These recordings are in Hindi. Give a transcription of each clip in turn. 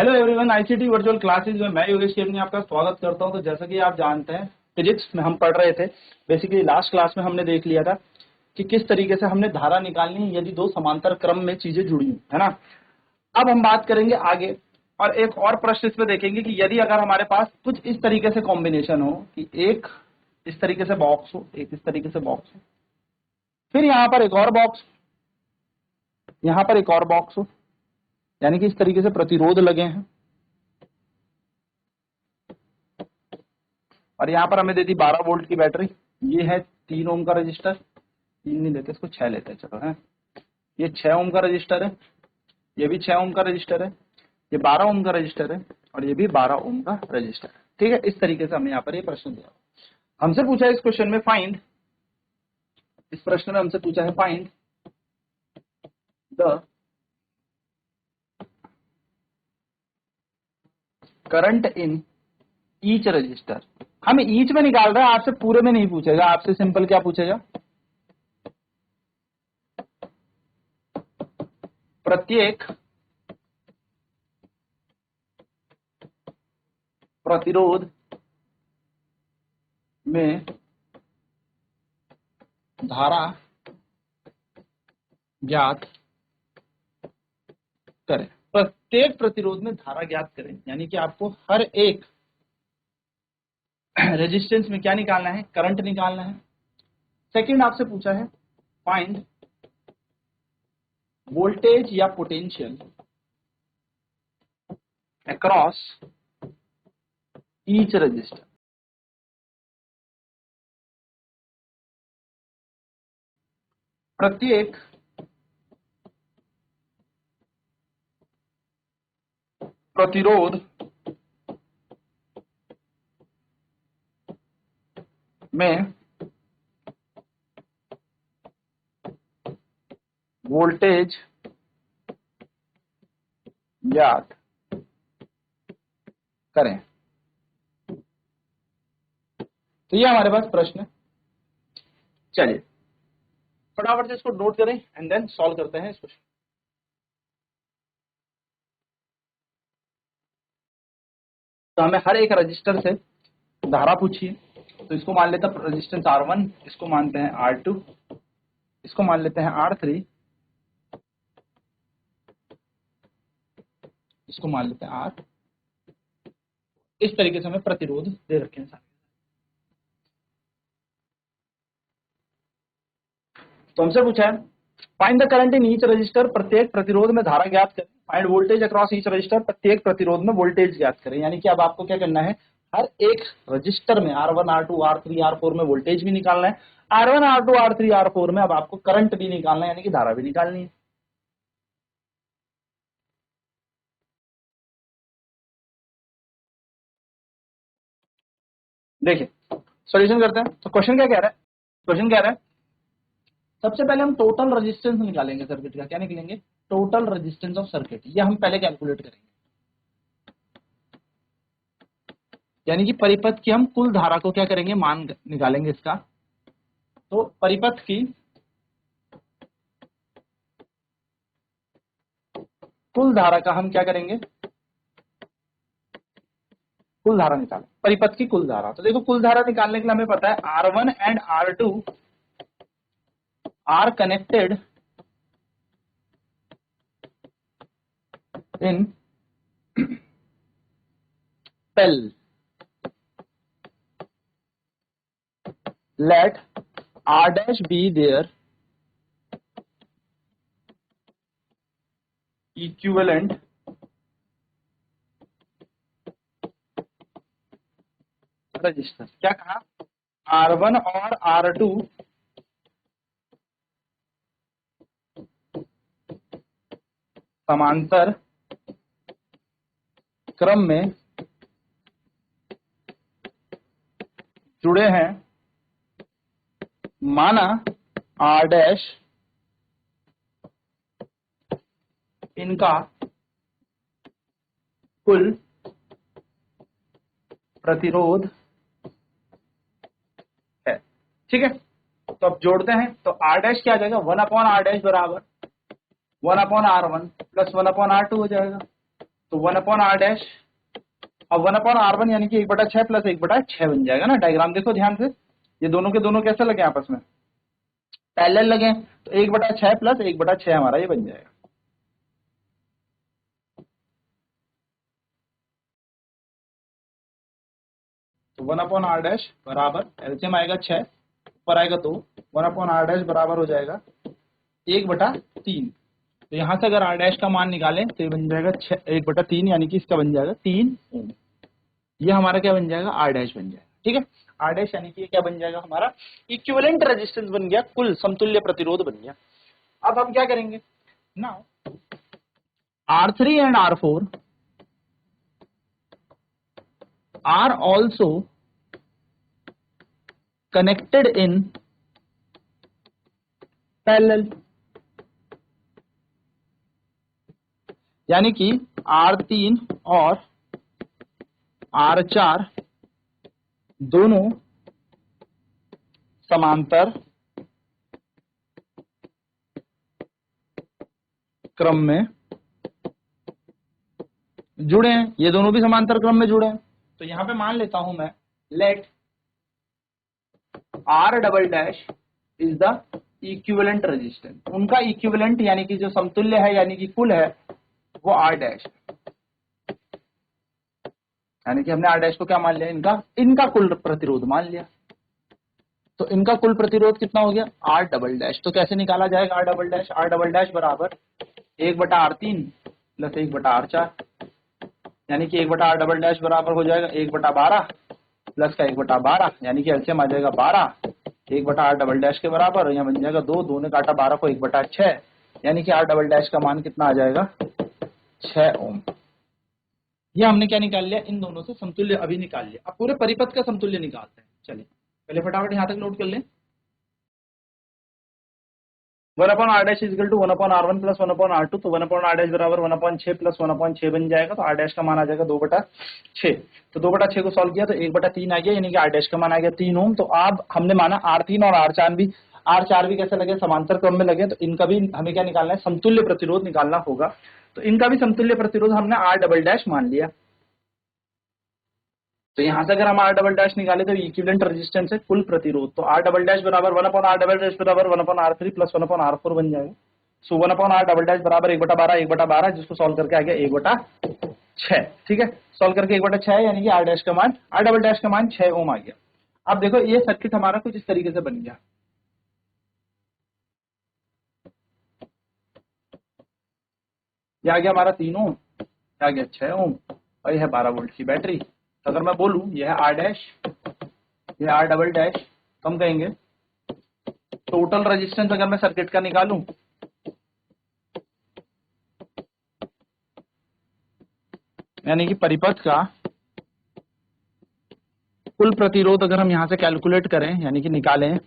Hello everyone, ICT virtual classes में मैं योगेश केवनी आपका स्वागत करता हूं। तो जैसा कि आप जानते हैं, फिजिक्स में हम पढ़ रहे थे। बेसिकली लास्ट क्लास में हमने देख लिया था कि किस तरीके से हमने धारा निकालनी है यदि दो समांतर क्रम में चीजें जुड़ी हुई है ना। अब हम बात करेंगे आगे और एक और प्रश्न इसमें देखेंगे कि यदि अगर हमारे पास कुछ इस तरीके से कॉम्बिनेशन हो कि एक इस तरीके से बॉक्स हो, एक इस तरीके से बॉक्स हो, फिर यहाँ पर एक और बॉक्स, यहाँ पर एक और बॉक्स हो, यानी कि इस तरीके से प्रतिरोध लगे हैं और यहाँ पर हमें दे दी 12 वोल्ट की बैटरी। ये है 3 ओम का रजिस्टर, 3 नहीं लेते इसको 6 लेते हैं, चलो है। ये 6 ओम का रजिस्टर है, ये भी 6 ओम का रजिस्टर है, ये 12 ओम का रजिस्टर है और ये भी 12 ओम का रजिस्टर है। ठीक है, इस तरीके से हमें यहाँ पर ये प्रश्न दिया, हमसे पूछा है इस क्वेश्चन में फाइंड, इस प्रश्न में हमसे पूछा है find the current in each resistor. हमें ईच में निकाल रहा है, आपसे पूरे में नहीं पूछेगा, आपसे सिंपल क्या पूछेगा, प्रत्येक प्रतिरोध में धारा ज्ञात करें। प्रत्येक प्रतिरोध में धारा ज्ञात करें, यानी कि आपको हर एक रेजिस्टेंस में क्या निकालना है, करंट निकालना है। सेकंड आपसे पूछा है फाइंड वोल्टेज या पोटेंशियल अक्रॉस ईच रजिस्टर। प्रत्येक प्रतिरोध में वोल्टेज ज्ञात करें। तो ये हमारे पास प्रश्न है। चलिए फटाफट से इसको नोट करें एंड देन सॉल्व करते हैं इस क्वेश्चन। तो हमें हर एक रजिस्टर से धारा पूछी है, तो इसको मान लेते हैं रेजिस्टेंस R1, इसको मानते हैं R2, इसको मान लेते हैं R3, इसको मान लेते हैं R। इस तरीके से हमें प्रतिरोध दे रखे हैं सारे। तो हमसे पूछा है find the current in each resistor, प्रत्येक प्रतिरोध में धारा ज्ञात करें। Find voltage across each resistor, प्रत्येक प्रतिरोध में वोल्टेज ज्ञात करें। यानी कि अब आपको क्या करना है, हर एक रजिस्टर में R1, R2, R3, R4 में वोल्टेज भी निकालना है, R1, R2, R3, R4 में अब आपको करंट भी निकालना है, यानी कि धारा भी निकालनी है। देखिए सॉल्यूशन करते हैं। तो क्वेश्चन क्या कह रहा है, क्वेश्चन कह रहा है सबसे पहले हम टोटल रेजिस्टेंस निकालेंगे सर्किट का। क्या निकलेंगे, टोटल रेजिस्टेंस ऑफ सर्किट, ये हम पहले कैलकुलेट करेंगे। यानी कि परिपथ की हम कुल धारा को क्या करेंगे, मान निकालेंगे इसका। तो परिपथ की कुल धारा का हम क्या करेंगे, कुल धारा निकालें, परिपथ की कुल धारा। तो देखो कुल धारा निकालने के लिए हमें पता है R1 and R2 are connected in parallel, let R dash be their equivalent resistor. क्या कहा, R1 और R2 समांतर क्रम में जुड़े हैं, माना R डैश इनका कुल प्रतिरोध है। ठीक है, तो अब जोड़ते हैं। तो R डैश क्या आ जाएगा, 1 अपॉन R डैश बराबर 1 upon R1 plus 1 upon R2 हो जाएगा। तो 1/r डैश, अब 1/r1 यानी कि 1/6 प्लस 1/6 बन जाएगा ना। डायग्राम देखो ध्यान से, ये दोनों के दोनों कैसे लगे आपस में, पैरेलल लगे, तो 1/6 प्लस 1/6 हमारा ये बन जाएगा। तो 1/r डैश बराबर एलसीएम आएगा 6, ऊपर आएगा 2, 1/r डैश बराबर हो जाएगा 1/3। तो यहाँ से अगर r डैश का मान निकालें तो ये बन जाएगा 1/3, यानी कि इसका बन जाएगा 3 ओम। ये हमारा क्या बन जाएगा, r डैश बन जाएगा। ठीक है, r डैश यानी कि ये क्या बन जाएगा, हमारा इक्विवेलेंट रेजिस्टेंस बन गया, कुल समतुल्य प्रतिरोध बन गया। अब हम क्या करेंगे, now R3 and R4 are also connected in parallel, यानी कि R3 और R4 दोनों समांतर क्रम में जुड़े हैं, ये दोनों भी समांतर क्रम में जुड़े हैं। तो यहां पे मान लेता हूं मैं, let R double dash is the equivalent resistance, उनका इक्विवेलेंट यानी कि जो समतुल्य है यानी कि कुल है वो R डैश, यानी कि हमने R डैश को क्या मान लिया, इनका कुल प्रतिरोध मान लिया। तो इनका कुल प्रतिरोध कितना हो गया, R डबल डैश। तो कैसे निकाला जाएगा R double dash, R double dash बराबर 1/r3 प्लस 1/r4, यानी कि 1/r डबल डैश बराबर हो जाएगा 1/12 प्लस का 1/12, यानी कि एलसीएम आ जाएगा 12, 1/r डबल डैश के बराबर, और यहाँ बन जाएगा 2 ने काटा 12 को 1/6, यानी कि R डबल डैश का मान कितना आ जाएगा 6 ओम। ये हमने क्या निकाल लिया, इन दोनों से समतुल्य अभी निकाल लिया। अब पूरे परिपथ का समतुल्य निकालते हैं। चलिए पहले फटाफट यहां तक नोट कर लें। 1/r dash is equal to 1/r1 plus 1/r2, तो 1/r डैश बराबर 1/6 प्लस 1/6 बन जाएगा। तो r डैश का मान आ जाएगा 2/6। तो 2/6 को सॉल्व किया तो 1/3 आ गया, यानी कि r डैश का मान आ गया 3 ओम। तो अब हमने माना R3 और R4 भी कैसे लगे, समांतर क्रम में लगे, तो इनका भी हमें क्या निकालना है, समतुल्य प्रतिरोध निकालना होगा। तो इनका भी समतुल्य प्रतिरोध हमने R डबल डैश मान लिया। तो यहां से अगर हम R डबल डैश निकाले तो इक्विवेलेंट रेजिस्टेंस है कुल प्रतिरोध, तो R डबल डैश बराबर 1/r डबल डैश बराबर 1/r3 प्लस 1/r4 बन जाएगा। सो 1/r डबल डैश बराबर 1/12, जिसको सॉल्व करके आ गया 1/6। ठीक है, सॉल्व करके 1/6, यानी कि R डैश का मान, R डबल डैश का मान 6 ओम आ गया। अब देखो ये सर्किट हमारा कुछ इस तरीके से बन गया। ये आ गया हमारा 3 ओम, आ गया 6 ओम, और यह है 12 वोल्ट की बैटरी। तो अगर मैं बोलूं यह है R डैश, यह R डबल डैश, तो हम कहेंगे टोटल रेजिस्टेंस अगर मैं सर्किट का निकालूं, यानी कि परिपथ का कुल प्रतिरोध अगर हम यहां से कैलकुलेट करें, यानी कि निकालें,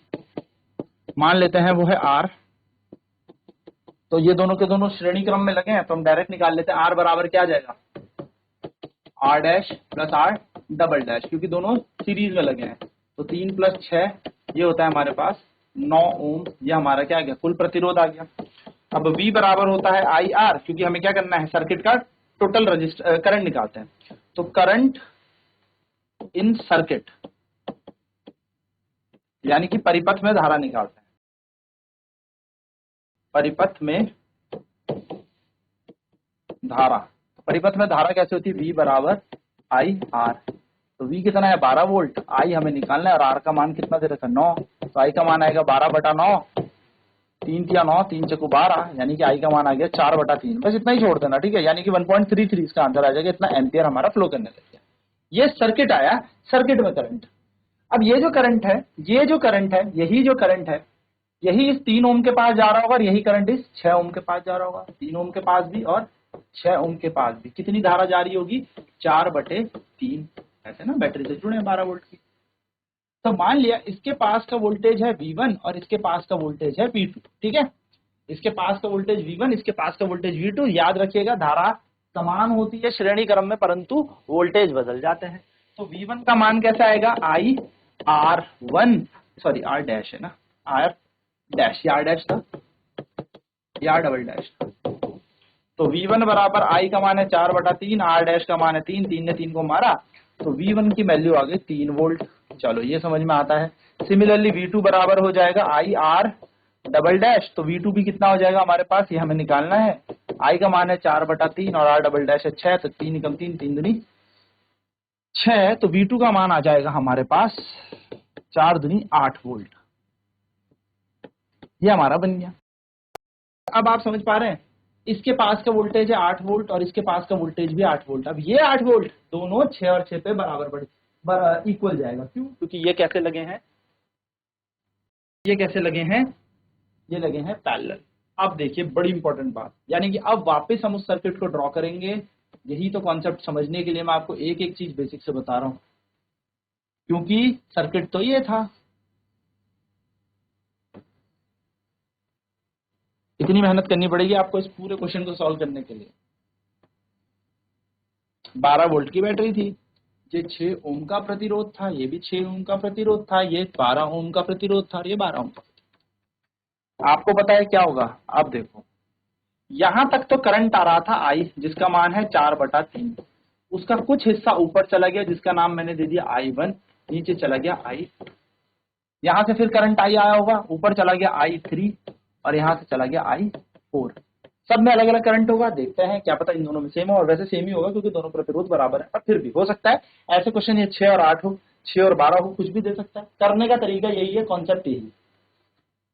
मान लेते हैं वो है R, तो ये दोनों के दोनों श्रेणी क्रम में लगे हैं, तो हम डायरेक्ट निकाल लेते हैं। R बराबर क्या आ जाएगा, R dash plus R double dash, क्योंकि दोनों सीरीज में लगे हैं। तो 3 प्लस 6 ये होता है हमारे पास 9 ओम, ये हमारा क्या आ गया, कुल प्रतिरोध आ गया। अब V बराबर होता है IR, क्योंकि हमें क्या करना है, सर्किट का टोटल करंट निकालते हैं। तो करंट इन सर्किट, यानी कि परिपथ में धारा निकालते हैं। परिपथ में धारा, परिपथ में धारा कैसे होती है, V बराबर IR। तो V कितना है 12 वोल्ट, I हमें निकालना है, और R का मान कितना दे रखा है 9, तो I का मान आएगा 12/9, 3 तिया 9, 3 चकु 12, यानी कि I का मान आ गया 4/3। बस इतना ही छोड़ देना, ठीक है, यानी कि 1.33 इसका आंसर आ जाएगा। इतना एम्पियर हमारा फ्लो करने लग गया। ये सर्किट आया, सर्किट में करंट। अब ये जो करंट है, यही जो करंट है, यही इस 3 ओम के पास जा रहा होगा, और यही करंट इस 6 ओम के पास जा रहा होगा। 3 ओम के पास भी और 6 ओम के पास भी कितनी धारा जा रही होगी, 4/3, ऐसे ना, बैटरी से जुड़े हैं 12 वोल्ट की। तो मान लिया इसके पास का वोल्टेज है V1 और इसके पास का वोल्टेज है V2, ठीक है, इसके पास का वोल्टेज V1, इसके पास का वोल्टेज V2। याद रखिएगा धारा समान होती है श्रेणी क्रम में, परंतु वोल्टेज बदल जाते हैं। तो V1 का मान कैसा आएगा, R1, सॉरी R डैश है ना, R डैश, ये R डैश था, ये R डबल डैश था। तो V1 बराबर I का मान है 4/3, R डैश का मान है 3, 3 ने 3 को मारा तो V1 की वैल्यू आ गई 3 वोल्ट। चलो ये समझ में आता है। सिमिलरली V2 बराबर हो जाएगा I R डबल डैश, तो V2 भी कितना हो जाएगा हमारे पास, ये हमें निकालना है। I का मान है 4/3 और R डबल डैश है 6, तो 3 एकम 3, 3 दूनी 6, तो V2 का मान आ जाएगा हमारे पास 4 दूनी 8 वोल्ट। ये हमारा बन गया। अब आप समझ पा रहे हैं, इसके पास का वोल्टेज है 8 वोल्ट और इसके पास का वोल्टेज भी 8 वोल्ट। अब ये 8 वोल्ट दोनों 6 और 6 पे बराबर इक्वल जाएगा। क्यों? क्योंकि ये कैसे लगे हैं, ये कैसे लगे हैं, ये लगे हैं पैरेलल। अब देखिए बड़ी इंपॉर्टेंट बात, यानी कि अब वापस हम उस सर्किट को ड्रॉ करेंगे। यही तो कॉन्सेप्ट समझने के लिए मैं आपको एक एक चीज बेसिक से बता रहा हूं, क्योंकि सर्किट तो ये था। इतनी मेहनत करनी पड़ेगी आपको इस पूरे क्वेश्चन को सॉल्व करने के लिए। 12 वोल्ट की बैटरी थी, ये 6 ओम का प्रतिरोध था, ये भी 6 ओम का प्रतिरोध था, ये 12 ओम का प्रतिरोध था और ये 12 ओम का। आपको पता है क्या होगा, अब देखो यहां तक तो करंट आ रहा था आई, जिसका मान है 4/3, उसका कुछ हिस्सा ऊपर चला गया जिसका नाम मैंने दे दिया I1, नीचे चला गया I, यहां से फिर करंट आई आया होगा, ऊपर चला गया I3 और यहां से चला गया I4। सब में अलग अलग करंट होगा, देखते हैं क्या पता इन दोनों में सेम हो, और वैसे सेम ही होगा क्योंकि दोनों प्रतिरोध बराबर है। पर फिर भी हो सकता है ऐसे क्वेश्चन ये 6 और 8 हो, 6 और 12 हो, कुछ भी दे सकता है। करने का तरीका यही है, कॉन्सेप्ट यही।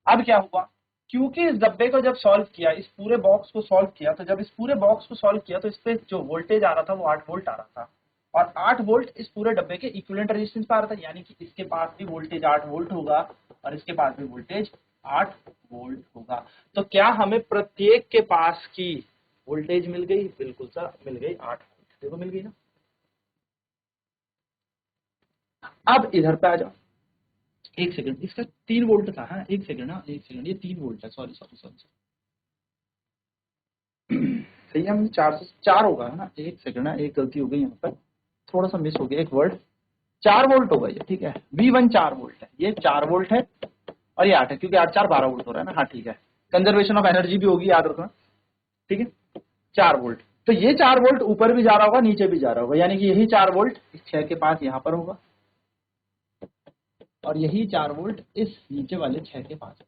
अब क्या हुआ, क्योंकि इस डब्बे को जब सॉल्व किया, इस पूरे बॉक्स को सॉल्व किया, तो जब इस पूरे बॉक्स को सॉल्व किया तो इस पे जो वोल्टेज आ रहा था वो 8 वोल्ट आ रहा था, और 8 वोल्ट इस पूरे डब्बे के इक्विवेलेंट रेजिस्टेंस पे आ रहा था, यानी कि इसके पास भी वोल्टेज 8 वोल्ट होगा और इसके पास भी वोल्टेज 8 वोल्ट होगा। तो क्या हमें प्रत्येक के पास की वोल्टेज मिल गई? बिल्कुल सर मिल गई, 8 वोल्ट। देखो मिल गई ना। अब इधर पे आ जाओ, एक सेकंड, इसका 3 वोल्ट था। हाँ एक सेकंड, हाँ एक सेकंड, ये 3 वोल्ट है, सॉरी सॉरी सॉरी सही है, हम 4 से 4 होगा है ना, एक सेकंड है, एक गलती हो गई यहाँ पर, थोड़ा सा मिस हो गया एक वर्ड, 4 वोल्ट होगा ये, ठीक है। V1 4 वोल्ट है, ये 4 वोल्ट है और ये 8 है, क्योंकि 8 4 12 वोल्ट हो रहा है ना। हाँ ठीक है, कंजर्वेशन ऑफ एनर्जी भी होगी, याद रखना, ठीक है। 4 वोल्ट, तो ये 4 वोल्ट ऊपर भी जा रहा होगा, नीचे भी जा रहा होगा, यानी कि यही 4 वोल्ट इस 6 के पास यहाँ पर होगा और यही 4 वोल्ट इस नीचे वाले 6 के पास,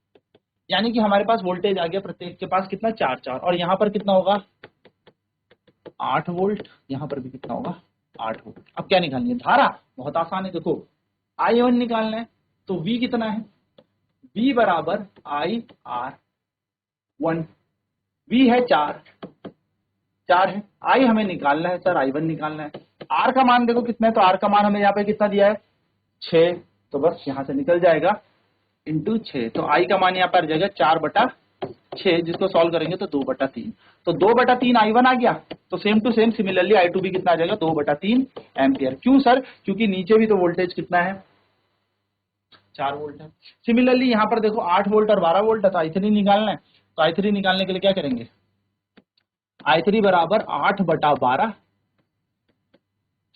यानी कि हमारे पास वोल्टेज आ गया प्रत्येक के पास कितना, 4 4, और यहाँ पर कितना होगा 8 वोल्ट, यहाँ पर भी कितना होगा 8 वोल्ट। अब क्या निकालनी है, धारा, बहुत आसान है। देखो I1 निकालना है, तो V कितना है, V बराबर IR1, V है 4 है, I हमें निकालना है सर, I1 निकालना है। R का मान देखो कितना है, तो R का मान हमें यहाँ पे कितना दिया है 6, तो बस यहाँ से निकल जाएगा इंटू 6, तो I का मान यहाँ पर आ जाएगा 4/6, जिसको सॉल्व करेंगे तो 2/3, तो 2/3 I1 आ गया। तो same to same similarly I2 भी कितना आ जाएगा, 2/3 एम्पियर। क्यों सर, क्योंकि नीचे भी तो वोल्टेज कितना है, 4 वोल्ट है। सिमिलरली यहाँ पर देखो 8 वोल्ट और 12 वोल्ट है, तो I3 निकालना है, तो I3 निकालने के लिए क्या करेंगे, I3 बराबर 8/12,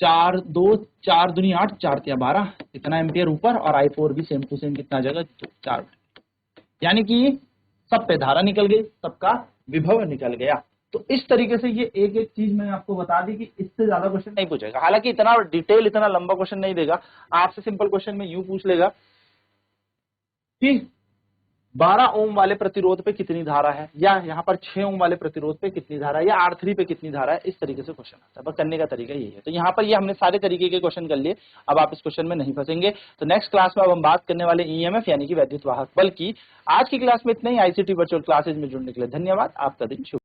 4 2 4 दूनी 8, 4 तिया 12, इतना एम्पियर ऊपर, और I4 भी सेम टू सेम कितना आ जाएगा 4, यानी कि सब पे धारा निकल गई, सबका विभव निकल गया। तो इस तरीके से ये एक एक चीज मैंने आपको बता दी कि इससे ज्यादा क्वेश्चन नहीं पूछेगा। हालांकि इतना डिटेल, इतना लंबा क्वेश्चन नहीं देगा आपसे, सिंपल क्वेश्चन में यूं पूछ लेगा कि 12 ओम वाले प्रतिरोध पे कितनी धारा है, या यहाँ पर 6 ओम वाले प्रतिरोध पे कितनी धारा है, या R3 पे कितनी धारा है, इस तरीके से क्वेश्चन आता है। बस करने का तरीका यही है। तो यहाँ पर ये हमने सारे तरीके के क्वेश्चन कर लिए, अब आप इस क्वेश्चन में नहीं फंसेंगे। तो नेक्स्ट क्लास में अब हम बात करने वाले EMF यानी कि वैद्युत वाहक बल की। आज की क्लास में इतना ही। ICT वर्चुअल क्लासेज में जुड़ने के लिए धन्यवाद। आपका दिन शुभ।